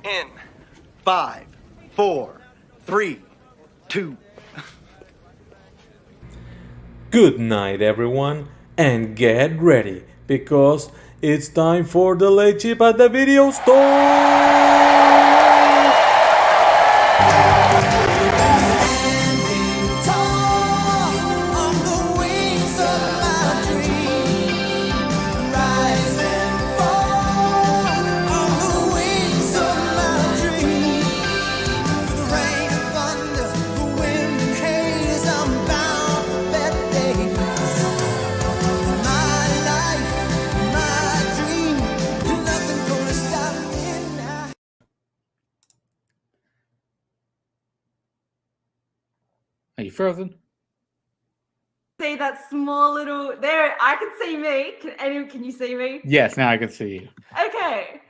In 5, 4, 3, 2. Good night, everyone, and get ready because it's time for the late chip at the video store. Are you frozen? See that small little there? I can see me. Can you see me? Yes, now I can see you. Okay.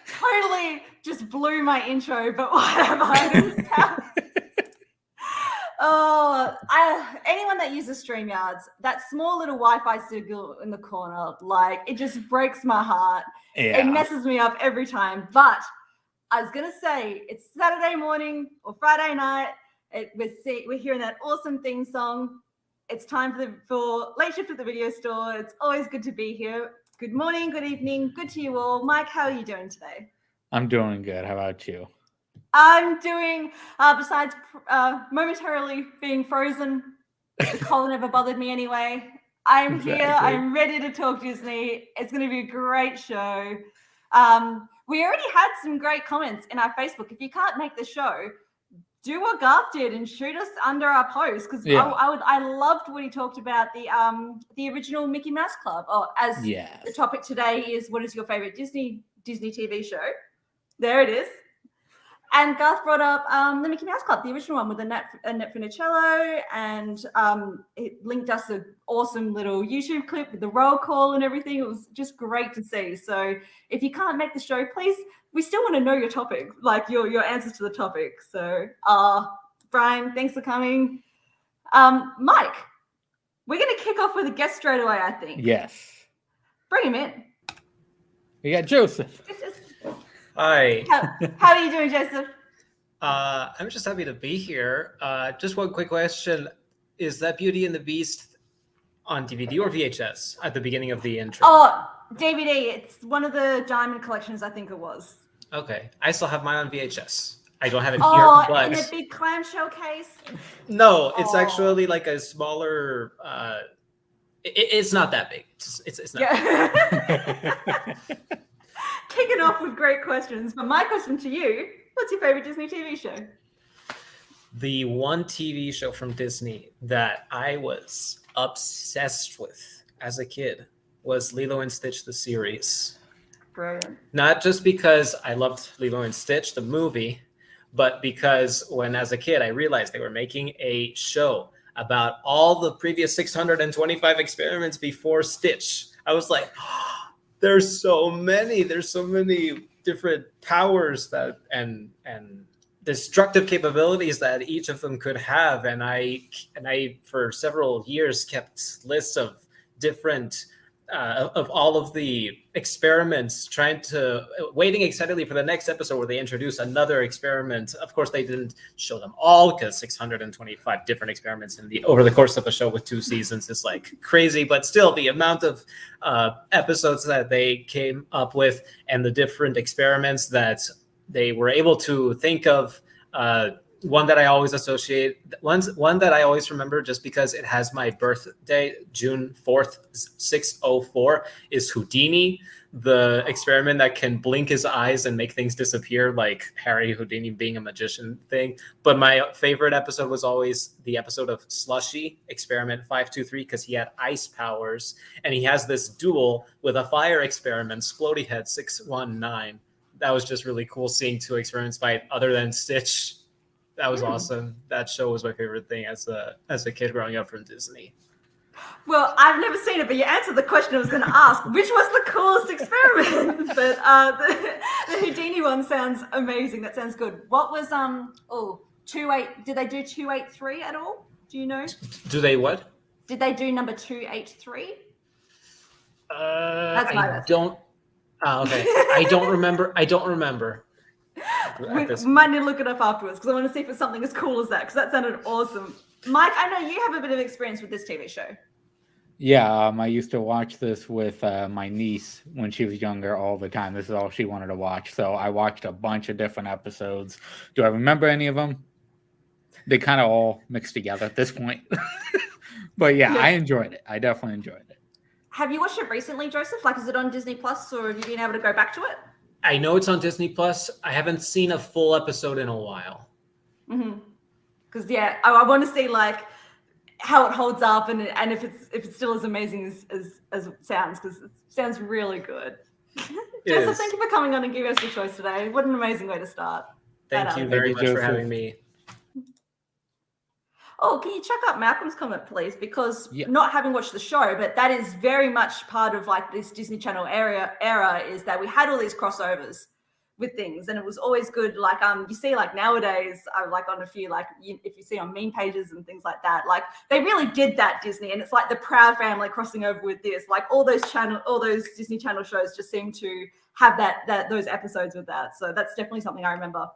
Totally just blew my intro, but whatever. Anyone that uses StreamYards, that small little Wi-Fi signal in the corner, like it just breaks my heart. Yeah. It messes me up every time. But I was gonna say it's Saturday morning or Friday night. We're hearing that awesome theme song. It's time for Late Shift at the Video Store. It's always good to be here. Good morning, good evening, good to you all. Mike, how are you doing today? I'm doing good. How about you? I'm doing, besides momentarily being frozen, the cold never bothered me anyway. I'm Exactly. here. I'm ready to talk Disney. It's going to be a great show. We already had some great comments in our Facebook. If you can't make the show, do what Garth did and shoot us under our post, because I loved what he talked about the original Mickey Mouse Club. Or as the topic today is, what is your favorite Disney TV show? There it is. And Garth brought up the Mickey Mouse Club, the original one with Annette Funicello, and it linked us an awesome little YouTube clip with the roll call and everything. It was just great to see. So if you can't make the show, please, we still want to know your topic, like your answers to the topic. So Brian, thanks for coming. Mike, we're going to kick off with a guest straight away, I think. Yes. Bring him in. We got Joseph. Hi. How are you doing, Joseph? I'm just happy to be here. Just one quick question. Is that Beauty and the Beast on DVD or VHS at the beginning of the intro? Oh, DVD. It's one of the Diamond collections, I think it was. Okay. I still have mine on VHS. I don't have it here, here, but... in a big clamshell case? No, it's actually like a smaller... it's not that big. It's not Kicking off with great questions, but my question to you, what's your favorite Disney TV show? The one TV show from Disney that I was obsessed with as a kid was Lilo and Stitch, the series. Brilliant. Not just because I loved Lilo and Stitch, the movie, but because when as a kid I realized they were making a show about all the previous 625 experiments before Stitch. I was like, there's so many different powers that and destructive capabilities that each of them could have, and I for several years kept lists of different of all of the experiments, waiting excitedly for the next episode where they introduce another experiment. Of course, they didn't show them all because 625 different experiments over the course of a show with 2 seasons is like crazy. But still, the amount of episodes that they came up with and the different experiments that they were able to think of. One that I always one that I always remember just because it has my birthday, June 4th, 604, is Houdini, the experiment that can blink his eyes and make things disappear, like Harry Houdini being a magician thing. But my favorite episode was always the episode of Slushy, Experiment 523, because he had ice powers, and he has this duel with a fire experiment, Splody Head 619. That was just really cool seeing 2 experiments fight other than Stitch. That was awesome. That show was my favorite thing as a kid growing up from Disney. Well, I've never seen it, but you answered the question I was going to ask, which was the coolest experiment? But the Houdini one sounds amazing. That sounds good. What was did they do 283 at all? Do you know? Do they what? Did they do number 283? I don't Oh, okay. I don't remember. We might need to look it up afterwards because I want to see if it's something as cool as that, because that sounded awesome. Mike, I know you have a bit of experience with this TV show. Yeah, I used to watch this with my niece when she was younger all the time. This is all she wanted to watch. So I watched a bunch of different episodes. Do I remember any of them? They kind of all mixed together at this point. But yeah, I enjoyed it. I definitely enjoyed it. Have you watched it recently, Joseph? Like, is it on Disney Plus, or have you been able to go back to it? I know it's on Disney Plus. I haven't seen a full episode in a while. Because I want to see like how it holds up and if it's still as amazing as it sounds, because it sounds really good. Joseph, thank you for coming on and giving us the choice today. What an amazing way to start. Thank you very much for having me. Oh, can you check out Malcolm's comment, please? Because not having watched the show, but that is very much part of like this Disney Channel era is that we had all these crossovers with things, and it was always good. Like you see, like nowadays, like on a few, like if you see on meme pages and things like that, like they really did that, Disney, and it's like the Proud Family crossing over with this. Like all those Disney Channel shows just seem to have those episodes with that. So that's definitely something I remember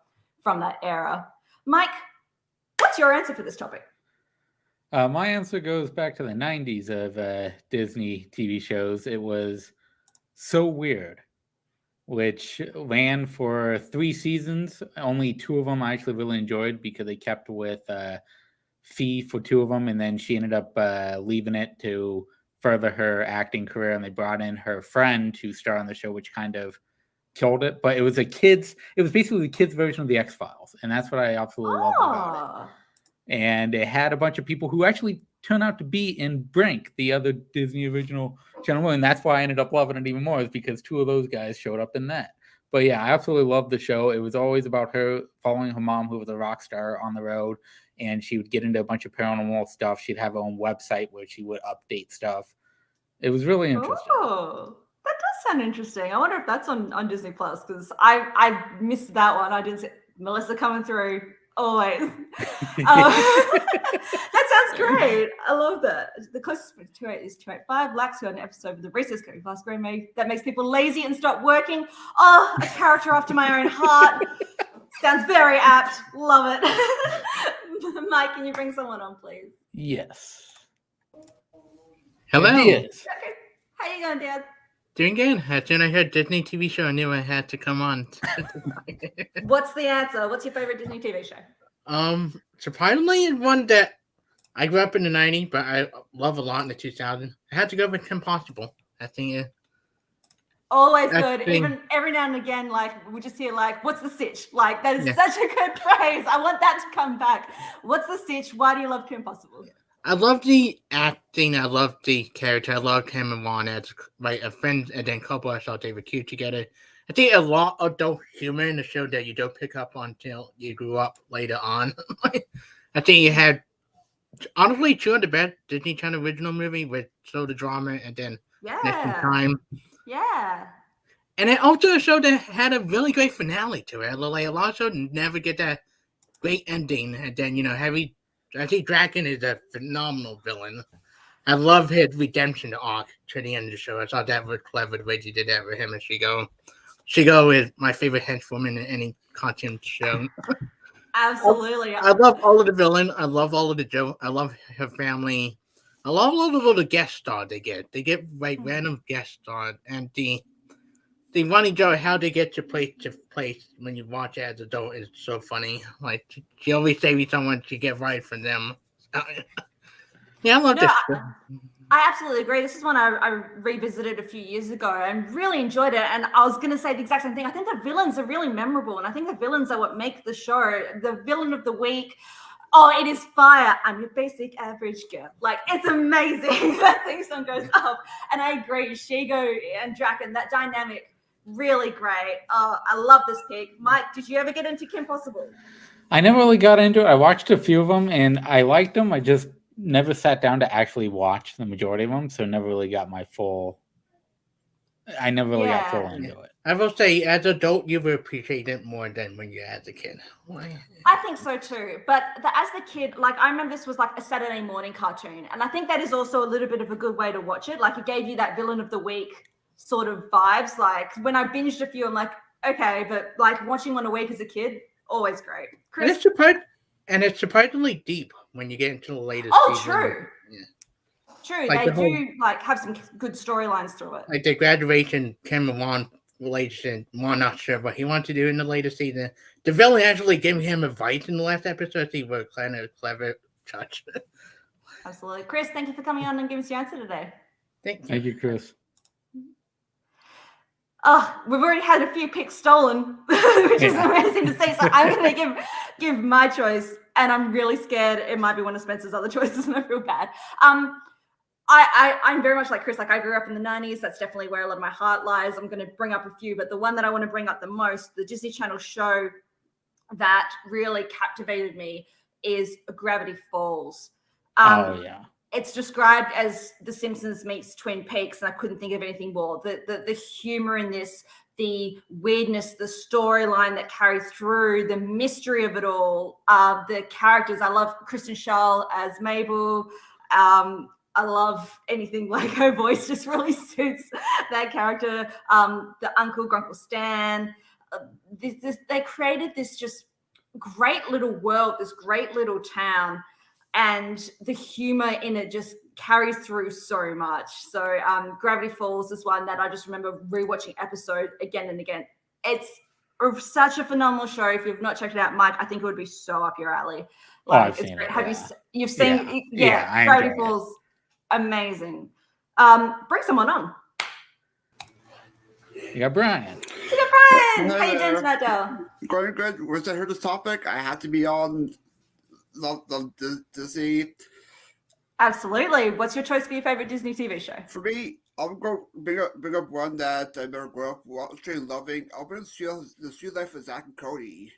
from that era. Mike, what's your answer for this topic? My answer goes back to the 90s of Disney TV shows. It was So Weird, which ran for 3 seasons. Only 2 of them I actually really enjoyed because they kept with Fee for 2 of them, and then she ended up leaving it to further her acting career, and they brought in her friend to star on the show, which kind of killed it. But it was basically the kids' version of the X-Files, and that's what I absolutely loved about it. And it had a bunch of people who actually turned out to be in Brink, the other Disney original channel, and that's why I ended up loving it even more, is because 2 of those guys showed up in that. But yeah, I absolutely loved the show. It was always about her following her mom, who was a rock star on the road, and she would get into a bunch of paranormal stuff. She'd have her own website where she would update stuff. It was really interesting. Oh, that does sound interesting. I wonder if that's on Disney Plus, because I missed that one. I didn't see Melissa coming through. Always. That sounds great. I love that. The closest to 208 is 285. Lacks an episode with the recess code class grade that makes people lazy and stop working. Oh, a character after my own heart. Sounds very apt. Love it. Mike, can you bring someone on, please? Yes. Hello. Okay. How you going, Dad? Doing good. As soon as I heard Disney TV show, I knew I had to come on. What's the answer? What's your favorite Disney TV show? Surprisingly, one that I grew up in the 90s, but I love a lot in the 2000s. I had to go with Kim Possible. I think always good. Even every now and again, like we just hear like, "What's the sitch?" Like that is such a good phrase. I want that to come back. What's the sitch? Why do you love Kim Possible? I love the acting. I love the character. I loved him and Ron as like a friend, and then couple. I saw David Q together. I think a lot of adult humor in the show that you don't pick up on until you grew up later on. I think you had honestly 2 of the best Disney Channel original movie with the drama, and then Next in Time. Yeah. And it also a show that had a really great finale to it. Like a lot of shows never get that great ending, and then I think Draken is a phenomenal villain. I love his redemption arc to the end of the show. I thought that was clever the way they did that with him and Shigo. Shigo is my favorite henchwoman in any cartoon show. Absolutely. I love all of the villain. I love all of the jokes. I love her family. I love all the little guest stars they get. They get like random guest stars, and the running joke how they get to place when you watch it as an adult is so funny. Like she always saves someone to get right for them. Yeah, I love this. I absolutely agree. This is one I revisited a few years ago and really enjoyed it. And I was going to say the exact same thing. I think the villains are really memorable, and I think the villains are what make the show. The villain of the week. Oh, it is fire. I'm your basic average girl. Like, it's amazing. That theme song goes up. And I agree. Shigo and Draken, that dynamic, really great. I love this pick. Mike, did you ever get into Kim Possible? I never really got into it. I watched a few of them, and I liked them. I just never sat down to actually watch the majority of them, so never really got my full... I never really got full into it. I will say, as an adult, you will appreciate it more than when you're as a kid. I think so too. But as the kid, like I remember this was like a Saturday morning cartoon. And I think that is also a little bit of a good way to watch it. Like it gave you that villain of the week sort of vibes. Like when I binged a few, I'm like, okay, but like watching one a week as a kid, always great. And Chris, it's surprisingly deep when you get into the latest season. True. Yeah. True. Like they the whole- do like have some good storylines through it. Like the graduation, Kim and Juan relation. Juan not sure what he wanted to do in the latest season. The villain actually gave him advice in the last episode. I think we're kind of clever judge. Absolutely. Chris, thank you for coming on and giving us your answer today. Thank you, Chris. Oh, we've already had a few picks stolen, which is amazing to see. So I'm going to give my choice, and I'm really scared it might be one of Spencer's other choices, and I feel bad. I'm very much like Chris. Like I grew up in the 90s. That's definitely where a lot of my heart lies. I'm going to bring up a few, but the one that I want to bring up the most, the Disney Channel show that really captivated me is Gravity Falls. Oh yeah. It's described as The Simpsons meets Twin Peaks, and I couldn't think of anything more. The humor in this, the weirdness, the storyline that carries through, the mystery of it all, the characters. I love Kristen Schaal as Mabel. I love anything like her voice just really suits that character. The Uncle Grunkle Stan. They created this just great little world, this great little town. And the humor in it just carries through so much. So Gravity Falls is one that I just remember rewatching episode again and again. It's such a phenomenal show. If you've not checked it out, Mike, I think it would be so up your alley. Like, I've seen it. Have you've seen it? Yeah, Gravity Falls, amazing. Bring someone on. You got Brian. How you doing tonight, Dale? Going good. Once I heard this topic, I had to be on the see. Absolutely. What's your choice for your favorite Disney TV show? For me, I'm going to bring up one that I never grew up watching and loving. I'm going to the Sweet Life of Zach and Cody.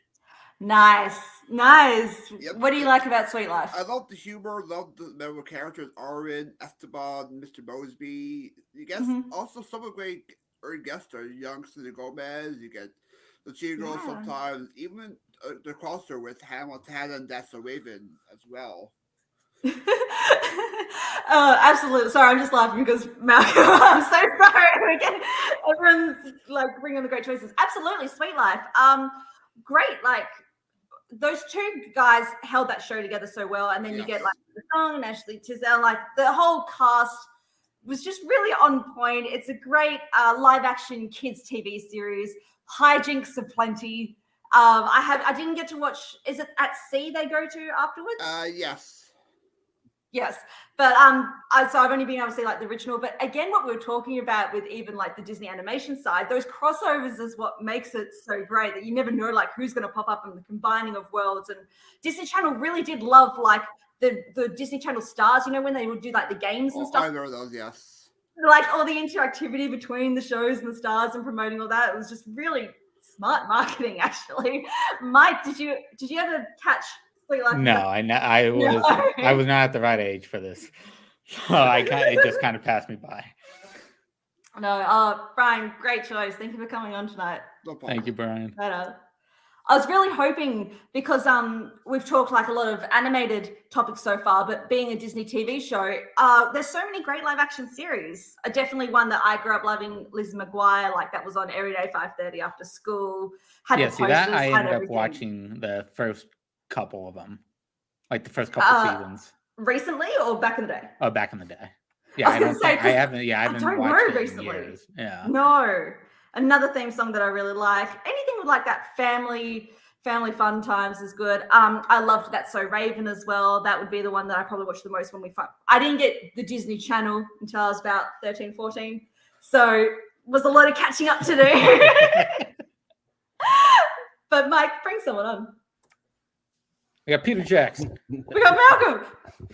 Nice. Yep. What do you like about Sweet Life? I love the humor, love the memorable characters, Arwen, Esteban, Mr. Mosby. You get also some of great guests are young Selena Gomez. You get the Cheetah Girls sometimes, even the crossover with Hamilton and That's a Raven as well. Absolutely. Sorry, I'm just laughing because Malcolm. I'm so sorry. Everyone's like bringing the great choices. Absolutely, Sweet Life. Great. Like those two guys held that show together so well, and then you get like the song and Ashley Tisdale. Like the whole cast was just really on point. It's a great live action kids TV series. Hijinks aplenty. I didn't get to watch. Is it At Sea they go to afterwards? Yes, but so I've only been able to see like the original. But again, what we were talking about with even like the Disney animation side, those crossovers is what makes it so great that you never know like who's going to pop up and the combining of worlds. And Disney Channel really did love like the Disney Channel stars. You know when they would do like the games and stuff. I know those, yes. Like all the interactivity between the shows and the stars and promoting all that. It was just really smart marketing, actually. Mike, did you ever catch Sweet Life? No, I was not at the right age for this, so it just kind of passed me by. No, Brian, great choice. Thank you for coming on tonight. No problem. Thank you, Brian. I was really hoping because we've talked like a lot of animated topics so far, but being a Disney TV show, there's so many great live action series. Definitely one that I grew up loving, Lizzie McGuire, like that was on every day 5:30 after school. I ended up watching the first couple of them, like the first couple seasons. Recently or back in the day? Oh, back in the day. Yeah, I haven't watched it recently. In years. Yeah. No. Another theme song that I really like. Anything with like that family fun times is good. I loved That's So Raven as well. That would be the one that I probably watched the most when we fun. I didn't get the Disney Channel until I was about 13, 14. So was a lot of catching up to do. But Mike, bring someone on. We got Peter Jackson. We got Malcolm.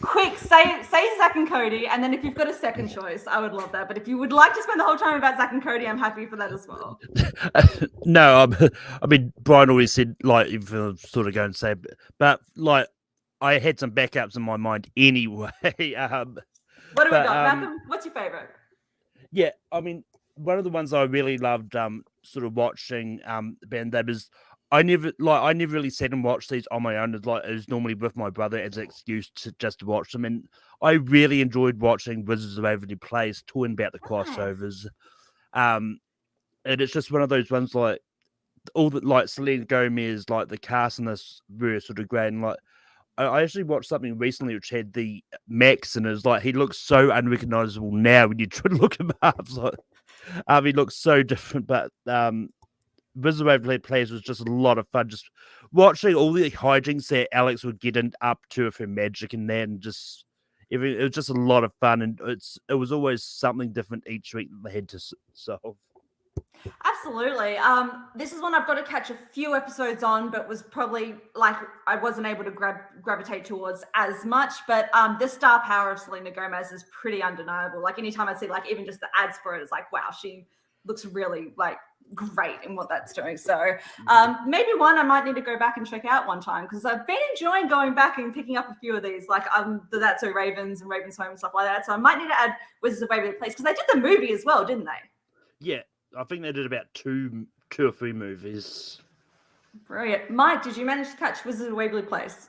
Quick, say Zach and Cody, and then if you've got a second choice, I would love that. But if you would like to spend the whole time about Zach and Cody, I'm happy for that as well. No, I mean Brian always said like if I was sort of going to say, but like I had some backups in my mind anyway. What do we got, Malcolm? What's your favorite? Yeah, I mean one of the ones I really loved, sort of watching, Ben, that was. I never really sat and watched these on my own. It was normally with my brother as an excuse to just watch them. And I really enjoyed watching Wizards of Waverly Place, talking about the crossovers. and it's just one of those ones like all the like Selena Gomez, like the cast in this were sort of great. And like I actually watched something recently which had the Max, and it's like he looks so unrecognizable now when you try to look him up. So, he looks so different, but Wizard Waverly Place was just a lot of fun. Just watching all the hijinks that Alex would get up to with her magic and that, and just it was just a lot of fun. And it was always something different each week that they had to solve. Absolutely. This is one I've got to catch a few episodes on, but was probably like I wasn't able to gravitate towards as much. But the star power of Selena Gomez is pretty undeniable. Like anytime I see like even just the ads for it, it's like wow, she looks really like great in what that's doing. So maybe one I might need to go back and check out one time, because I've been enjoying going back and picking up a few of these, like the That's So Ravens and Ravens Home and stuff like that. So I might need to add Wizards of Waverly Place, because they did the movie as well, didn't they? Yeah, I think they did about two or three movies. Brilliant. Mike, did you manage to catch Wizards of Waverly Place?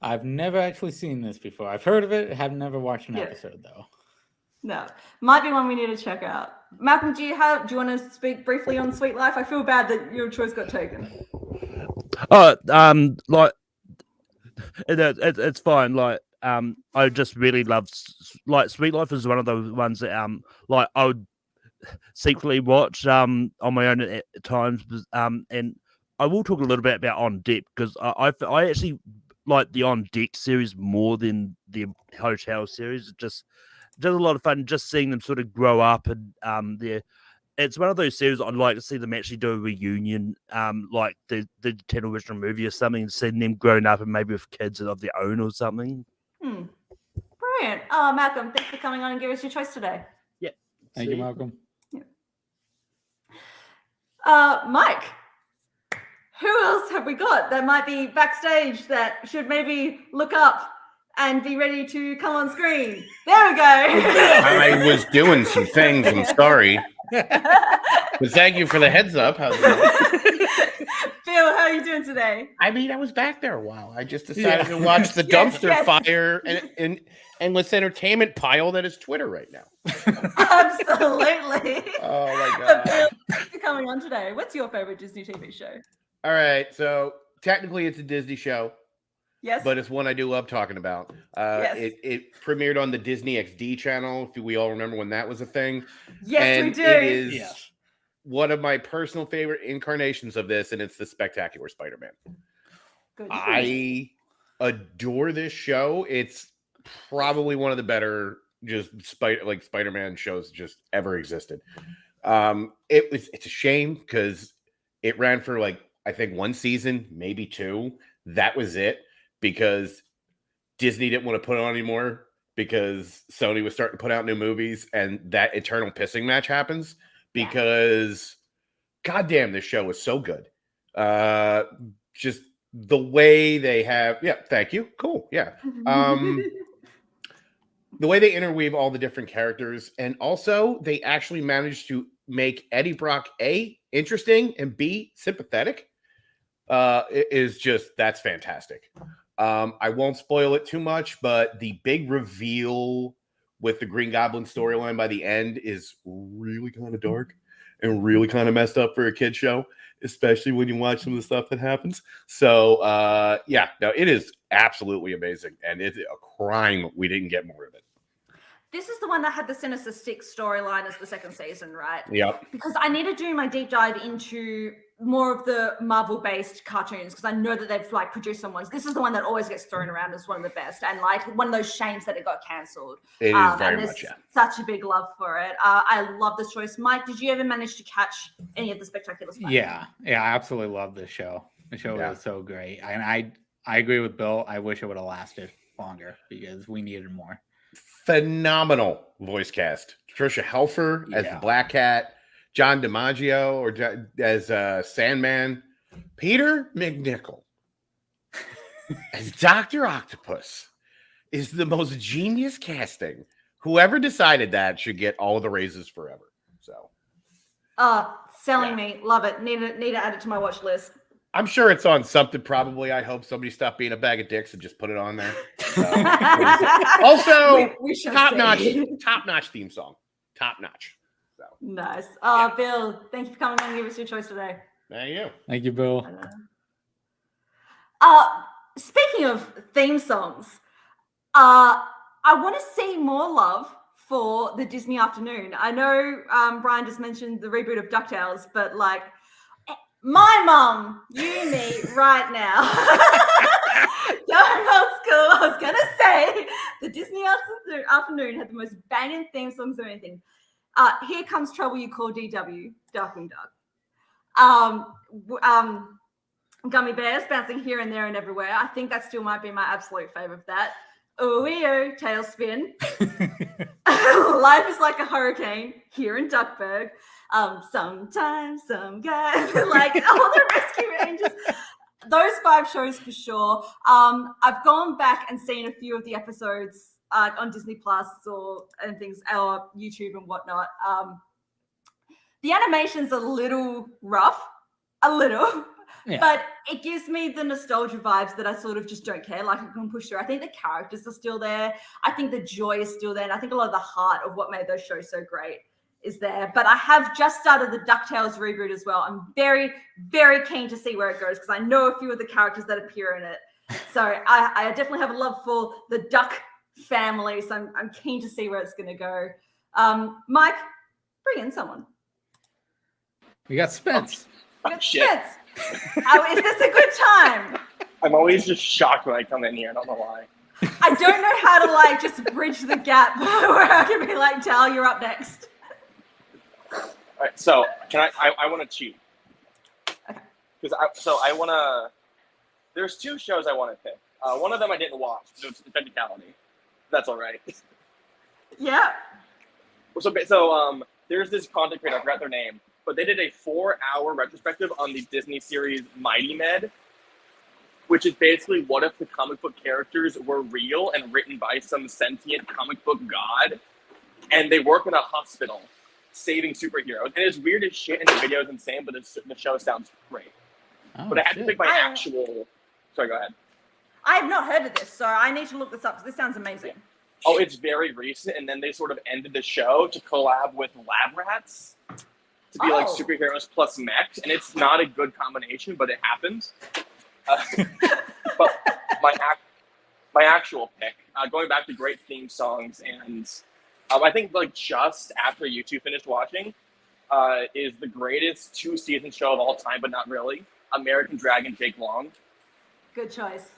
I've never actually seen this before. I've heard of it, have never watched an episode though. No, might be one we need to check out. Malcolm, do you want to speak briefly on Sweet Life? I feel bad that your choice got taken. Oh, like it's fine. Like, I just really love like Sweet Life is one of the ones that like I would secretly watch on my own at times. And I will talk a little bit about On Deck, because I actually like the On Deck series more than the Hotel series. Just a lot of fun just seeing them sort of grow up, and it's one of those series I'd like to see them actually do a reunion, like the television movie or something, seeing them grown up and maybe with kids of their own or something. Brilliant. Oh, Malcolm, thanks for coming on and giving us your choice today. Yeah. Thank you, Malcolm. Yeah. Mike, who else have we got that might be backstage that should maybe look up and be ready to come on screen? There we go. I was doing some things. I'm sorry. But thank you for the heads up. How's it going? Phil, how are you doing today? I mean, I was back there a while. I just decided to watch the dumpster fire and endless entertainment pile that is Twitter right now. Absolutely. Oh my god. Phil, thanks for coming on today. What's your favorite Disney TV show? All right, so technically it's a Disney show. Yes. But it's one I do love talking about. Yes. It premiered on the Disney XD channel. If we all remember when that was a thing. Yes, and we do. It is one of my personal favorite incarnations of this, and it's the Spectacular SpiderMan. Good. I adore this show. It's probably one of the better just Spider-Man shows just ever existed. It's a shame because it ran for like I think one season, maybe two. That was it, because Disney didn't want to put it on anymore because Sony was starting to put out new movies, and that eternal pissing match happens because goddamn, this show is so good. Just the way they have, thank you. Cool. Yeah. The way they interweave all the different characters, and also they actually managed to make Eddie Brock A, interesting, and B, sympathetic. That's fantastic. I won't spoil it too much, but the big reveal with the Green Goblin storyline by the end is really kind of dark and really kind of messed up for a kid show, especially when you watch some of the stuff that happens. So, it is absolutely amazing, and it's a crime we didn't get more of it. This is the one that had the Sinister Six storyline as the second season, right? Yep. Because I need to do my deep dive into more of the Marvel-based cartoons, because I know that they've like produced some ones. This is the one that always gets thrown around as one of the best, and like one of those shames that it got cancelled. It is very much, such a big love for it. I love this choice. Mike, did you ever manage to catch any of the Spectacular SpiderMan? Yeah, I absolutely love this show. The show was so great, and I agree with Bill. I wish it would have lasted longer because we needed more. Phenomenal voice cast. Trisha Helfer as the Black Cat, John DiMaggio as Sandman, Peter McNichol as Dr. Octopus is the most genius casting. Whoever decided that should get all the raises forever. So, selling me, love it. Need to add it to my watch list. I'm sure it's on something. Probably, I hope somebody stopped being a bag of dicks and just put it on there. Also, we top notch theme song, top notch. So Nice. Yeah. Bill, thank you for coming on and giving us your choice today. thank you. Thank you, Bill. Speaking of theme songs, I want to see more love for the Disney afternoon. I know Brian just mentioned the reboot of DuckTales, but like my mum, you me right now. Going old school, I was gonna say the Disney afternoon had the most banging theme songs of anything. Here Comes Trouble, You Call DW, Darkwing Duck. Gummy bears bouncing here and there and everywhere. I think that still might be my absolute favorite of that. Ooh-ee-oo, tailspin. Life is like a hurricane here in Duckburg. Sometimes some guys like all the Rescue Rangers. Those 5 shows for sure. I've gone back and seen a few of the episodes on Disney Plus and things, or YouTube and whatnot. The animation's a little rough, but it gives me the nostalgia vibes that I sort of just don't care. Like I can push through. I think the characters are still there. I think the joy is still there, and I think a lot of the heart of what made those shows so great is there. But I have just started the DuckTales reboot as well. I'm very, very keen to see where it goes because I know a few of the characters that appear in it. So I definitely have a love for the Duck family. So I'm keen to see where it's going to go. Mike, bring in someone. We got Spence. Spence. Is this a good time? I'm always just shocked when I come in here. I don't know why. I don't know how to like just bridge the gap where I can be like, Tal, you're up next. All right, so I want to cheat. Okay. Because I want to. There's 2 shows I want to pick. One of them I didn't watch. So it's Spectacular. That's all right. Yeah. So there's this content creator. I forgot their name. But they did a 4-hour retrospective on the Disney series Mighty Med, which is basically what if the comic book characters were real and written by some sentient comic book god, and they work in a hospital saving superheroes. And it's weird as shit, and the video is insane, but the show sounds great. But I had to pick my actual... Sorry, go ahead. I have not heard of this, so I need to look this up because this sounds amazing. Oh, it's very recent, and then they sort of ended the show to collab with Lab Rats to be like superheroes plus mechs, and it's not a good combination, but it happens. But my actual pick, going back to great theme songs, and I think like just after you 2 finished watching, is the greatest 2-season show of all time, but not really. American Dragon, Jake Long. Good choice.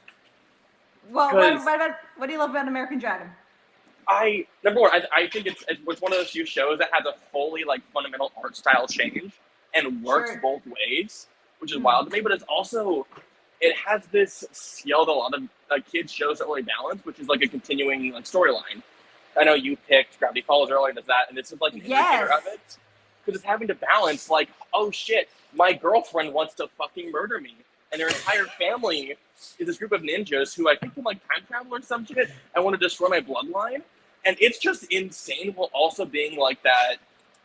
Well, what do you love about American Dragon? Number one, I think it's one of those few shows that has a fully like fundamental art style change and works both ways, which is wild to me. But it has this skill that a lot of kids shows don't really balance, which is like a continuing like storyline. I know you picked Gravity Falls earlier, does that, and this is like an indicator of it because it's having to balance like, oh shit, my girlfriend wants to fucking murder me, and their entire family is this group of ninjas who I think can like time travel or some shit and want to destroy my bloodline. And it's just insane while also being like that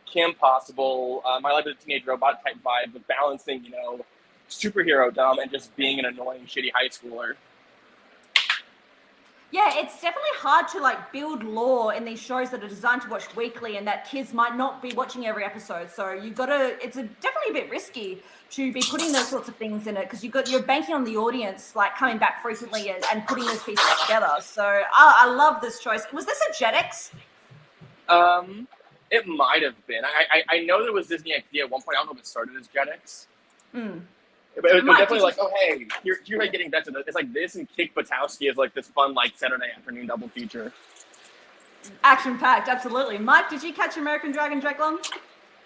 Kim Possible, My Life as a Teenage Robot type vibe with balancing, superhero dumb and just being an annoying, shitty high schooler. Yeah, it's definitely hard to like build lore in these shows that are designed to watch weekly and that kids might not be watching every episode. So it's definitely a bit risky to be putting those sorts of things in it because you're banking on the audience like coming back frequently and putting those pieces together. So I love this choice. Was this a Jetix? It might have been. I know there was Disney XD at one point. I don't know if it started as Jetix. But it was definitely like, oh, hey, you're like getting back to this. It's like this and Kick Buttowski is like this fun like Saturday afternoon double feature. Action-packed, absolutely. Mike, did you catch American Dragon, Jake Long?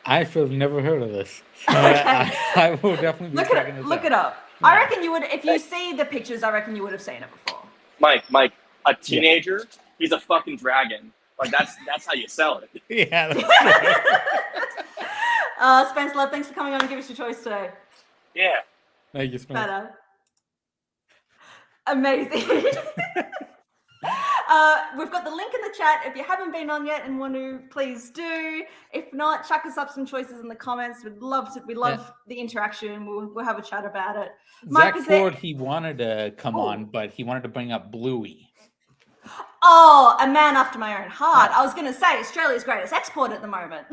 I have never heard of this. I will definitely be checking this out. Look it up. Yeah. I reckon you would, if you see the pictures, I reckon you would have seen it before. Mike, a teenager, he's a fucking dragon. Like that's how you sell it. Yeah. Spence Love, thanks for coming on and giving us your choice today. Yeah. Thank you, Spence. Amazing. We've got the link in the chat. If you haven't been on yet and want to, please do. If not, chuck us up some choices in the comments. We love the interaction. We'll have a chat about it. Zach Ford, he wanted to come on, but he wanted to bring up Bluey. Oh, a man after my own heart. I was going to say Australia's greatest export at the moment.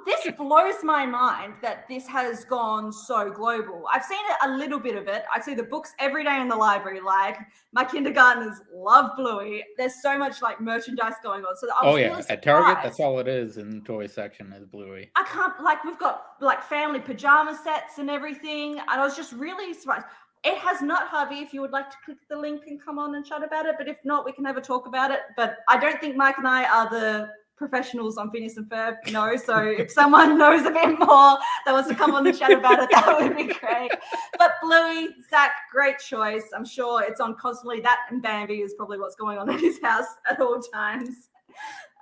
This blows my mind that this has gone so global. I've seen a little bit of it. I see the books every day in the library. Like, my kindergartners love Bluey. There's so much like merchandise going on. So I was really surprised. At Target, that's all it is in the toy section is Bluey. I can't, like, we've got like family pajama sets and everything. And I was just really surprised. It has not, Harvey, if you would like to click the link and come on and chat about it. But if not, we can have a talk about it. But I don't think Mike and I are the professionals on Phineas and Ferb. No. So if someone knows a bit more that wants to come on and chat about it, that would be great. But Bluey, Zach, great choice. I'm sure it's on constantly. That and Bambi is probably what's going on in his house at all times.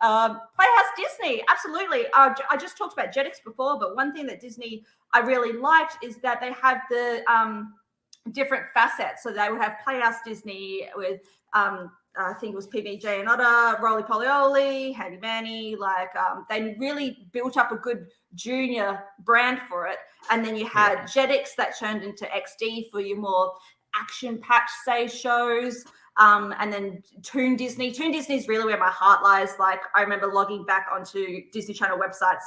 Playhouse Disney, absolutely. I just talked about Jetix before, but one thing that Disney I really liked is that they have the different facets. So they would have Playhouse Disney with I think it was PBJ and Otter, Roly Poly, Handy Manny. Like they really built up a good junior brand for it. And then you had Jetix that turned into XD for your more action-packed, say, shows. And then Toon Disney. Toon Disney is really where my heart lies. Like, I remember logging back onto Disney Channel websites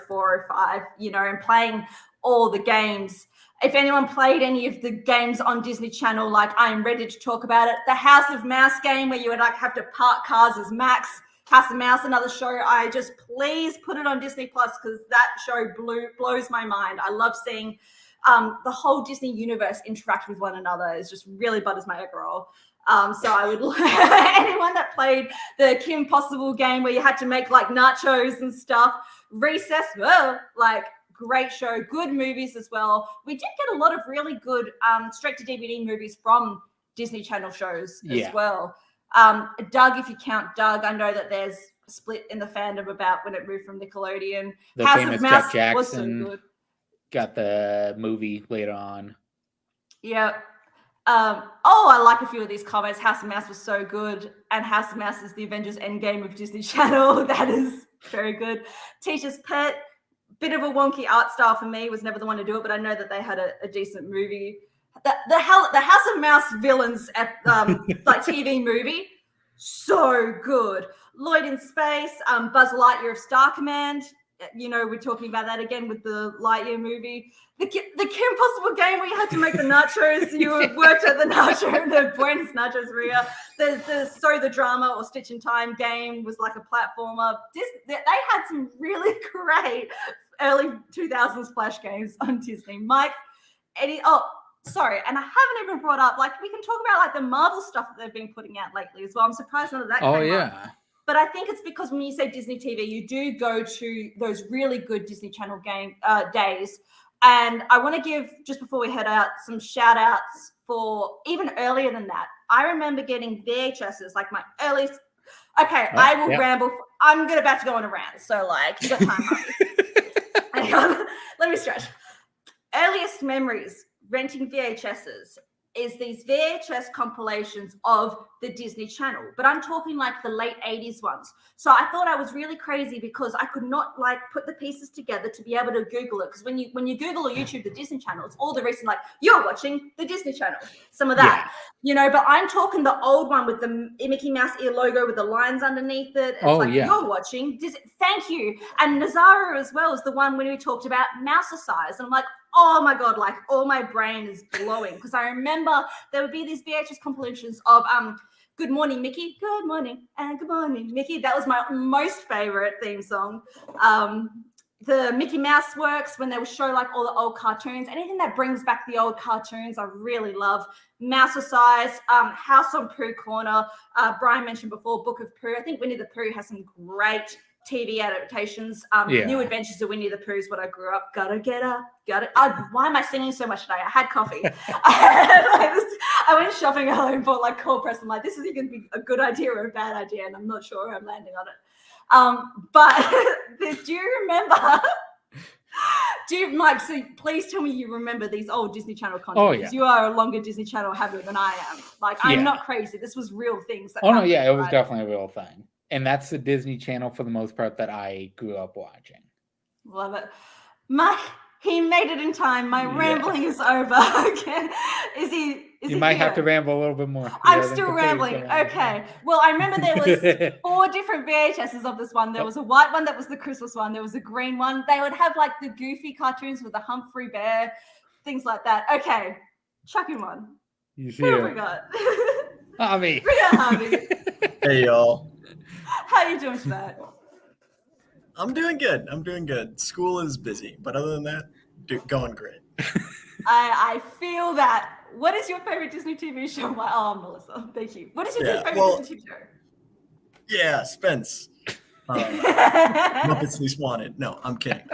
04, 05, you know, and playing all the games. If anyone played any of the games on Disney Channel, like, I'm ready to talk about it. The House of Mouse game where you would like have to park cars as Max. House of Mouse, another show. I just, please put it on Disney Plus because that show blows my mind. I love seeing the whole Disney universe interact with one another. It just really butters my egg roll. So I would anyone that played the Kim Possible game where you had to make like nachos and stuff. Recess, like, great show, good movies as well. We did get a lot of really good straight to DVD movies from Disney Channel shows as well. Doug, if you count Doug, I know that there's a split in the fandom about when it moved from Nickelodeon. The House famous of Mouse Jack Jackson was so good. Got the movie later on. Yeah. I like a few of these comments. House of Mouse was so good, and House of Mouse is the Avengers Endgame of Disney Channel. That is very good. Teacher's Pet, bit of a wonky art style for me. Was never the one to do it, but I know that they had a decent movie. The House of Mouse villains at like TV movie, so good. Lloyd in Space, Buzz Lightyear of Star Command. You know, we're talking about that again with the Lightyear movie. The Kim Possible game where you had to make the nachos. You worked at the Buenos Nachoseria. The Drama or Stitch in Time game was like a platformer. They had some really great early 2000s Flash games on Disney. Mike, sorry, and I haven't even brought up, like, we can talk about like the Marvel stuff that they've been putting out lately as well. I'm surprised none of that came up. But I think it's because when you say Disney TV, you do go to those really good Disney Channel game days. And I want to give, just before we head out, some shout outs for even earlier than that. I remember getting VHSs, like my earliest. Okay, I will ramble. I'm about to go on a rant. So, like, you got time, Hang on. Let me stretch. Earliest memories renting VHSs is these VHS compilations of the Disney Channel, but I'm talking like the late 80s ones. So I thought I was really crazy because I could not like put the pieces together to be able to Google it. Because when you Google or YouTube the Disney Channel, it's all the recent, like, you're watching the Disney Channel, some of that, you know, but I'm talking the old one with the Mickey Mouse ear logo with the lines underneath it. It's you're watching Disney. Thank you. And Nazara as well is the one when we talked about Mousicize. And I'm like, oh my God, like all my brain is blowing because I remember there would be these VHS compilations of Good Morning Mickey, Good Morning and Good Morning Mickey. That was my most favorite theme song. The Mickey Mouse Works when they would show like all the old cartoons, anything that brings back the old cartoons, I really love. Mousicize, House on Pooh Corner. Brian mentioned before Book of Pooh. I think Winnie the Pooh has some great TV adaptations. New Adventures of Winnie the Pooh is what I grew up. Gotta get up, why am I singing so much today? I had coffee. I went shopping at home for like cold press. I'm like, this is going to be a good idea or a bad idea, and I'm not sure where I'm landing on it. But do you remember? Mike? So please tell me you remember these old Disney Channel content. Because you are a longer Disney Channel habiter than I am. Like, I'm not crazy. This was real things. It was definitely a real thing. And that's the Disney Channel for the most part that I grew up watching. Love it. Mike, he made it in time. My rambling is over. Okay. You might have to ramble a little bit more. I'm Yeah, still please rambling. go on. Okay. Well, I remember there was 4 different VHSs of this one. There was a white one that was the Christmas one. There was a green one. They would have like the goofy cartoons with the Humphrey Bear, things like that. Okay. Chuck him on. He's Who have we here. got? Harvey. We got Harvey. Hey y'all. How you doing tonight? I'm doing good. I'm doing good. School is busy, but other than that, going great. I feel that. What is your favorite Disney TV show? Oh, Melissa, thank you. What is your favorite Disney TV show? Yeah, Spence. Muppets Least Wanted. No, I'm kidding.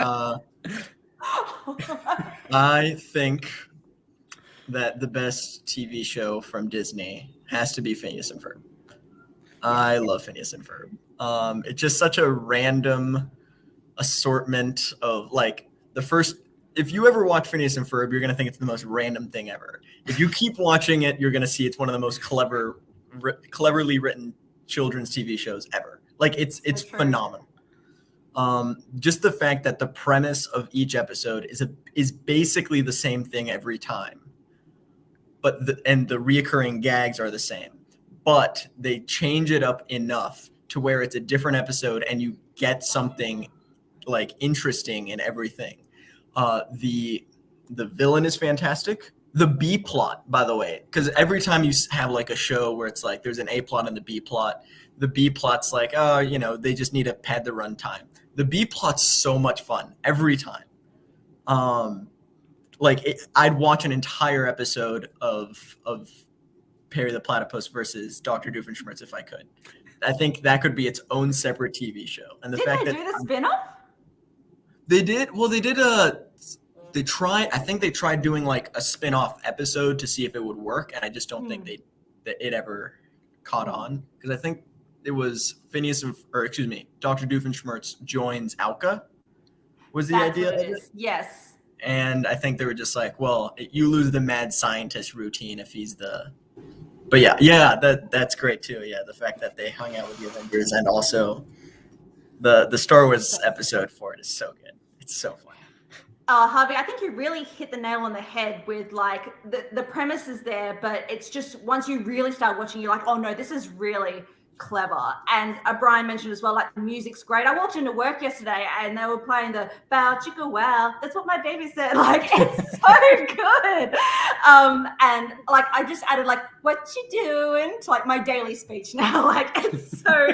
I think that the best TV show from Disney has to be Phineas and Ferb. I love Phineas and Ferb. It's just such a random assortment of like the first. If you ever watch Phineas and Ferb, you're gonna think it's the most random thing ever. If you keep watching it, you're gonna see it's one of the most cleverly written children's TV shows ever. Like it's phenomenal. Just the fact that the premise of each episode is basically the same thing every time, but the reoccurring gags are the same, but they change it up enough to where it's a different episode and you get something like interesting in everything. The villain is fantastic. The B plot, by the way, because every time you have like a show where it's like there's an A plot and the B plot's like, oh, they just need to pad the runtime. The B plot's so much fun every time. I'd watch an entire episode of Perry the Platypus versus Dr. Doofenshmirtz if I could. I think that could be its own separate TV show. And the fact they that do the spin-off? They did. Well, they did I think they tried doing like a spin-off episode to see if it would work, and I just don't think that it ever caught on, because I think it was Dr. Doofenshmirtz joins Alka was the That's idea what of it it. is. Yes. And I think they were just like, well, you lose the mad scientist routine if he's the. But yeah, that's great too. Yeah, the fact that they hung out with the Avengers, and also the Star Wars episode for it is so good. It's so fun. Harvey, I think you really hit the nail on the head with like the premise is there, but it's just once you really start watching, you're like, oh no, this is really clever. And Brian mentioned as well, like the music's great. I walked into work yesterday and they were playing the bow chicka wow. That's what my baby said. Like it's so good. And like I just added like what you doing to like my daily speech now. Like it's so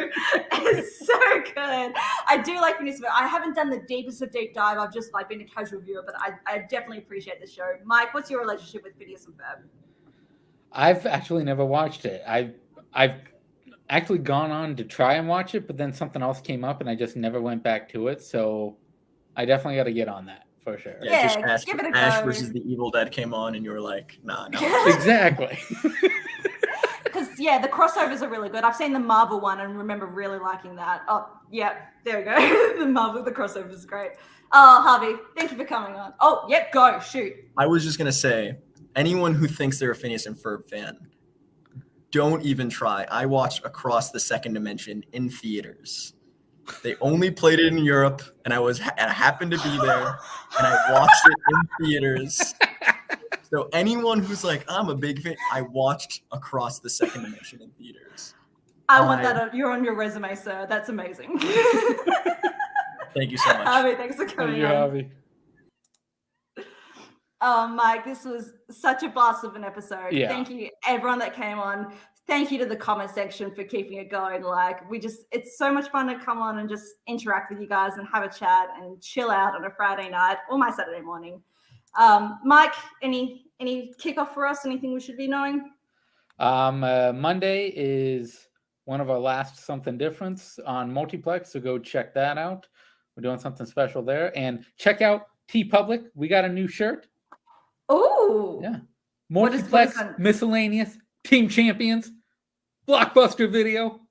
good. I do like Phineas and Ferb. I haven't done the deepest of deep dive. I've just like been a casual viewer, but I definitely appreciate the show. Mike, what's your relationship with Phineas and Ferb? I've actually never watched it. I've actually gone on to try and watch it, but then something else came up and I just never went back to it. So I definitely got to get on that for sure. Yeah, just give it a go. Ash versus the Evil Dead came on and you were like, nah. Exactly. Because the crossovers are really good. I've seen the Marvel one and remember really liking that. Oh, yeah, there we go. The crossover is great. Oh, Harvey, thank you for coming on. Oh, yep, go, shoot. I was just gonna say, anyone who thinks they're a Phineas and Ferb fan, don't even try. I watched Across the Second Dimension in theaters. They only played it in Europe, and I happened to be there, and I watched it in theaters. So anyone who's like, I'm a big fan, I watched Across the Second Dimension in theaters. I want that. You're on your resume, sir. That's amazing. Thank you so much. Harvey, thanks for coming on. Harvey. Mike, this was such a blast of an episode. Yeah. Thank you, everyone that came on. Thank you to the comment section for keeping it going. Like, it's so much fun to come on and just interact with you guys and have a chat and chill out on a Friday night or my Saturday morning. Mike, any kickoff for us? Anything we should be knowing? Monday is one of our last Something Difference on Multiplex, so go check that out. We're doing something special there. And check out TeePublic. We got a new shirt. Oh, yeah. Multiplex, miscellaneous, team champions, blockbuster video.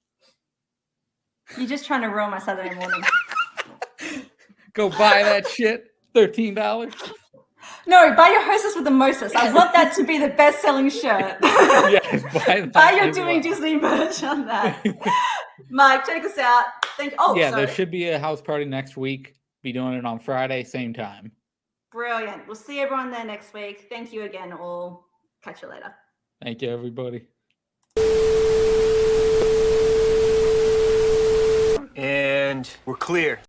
You're just trying to ruin my Saturday morning. Go buy that shit. $13. No, buy your Hostess with the Mostess. I want that to be the best-selling shirt. Yes, buy that. Buy your Doing Disney merch on that. Mike, take us out. There should be a house party next week. Be doing it on Friday, same time. Brilliant. We'll see everyone there next week. Thank you again, all. Catch you later. Thank you, everybody. And we're clear.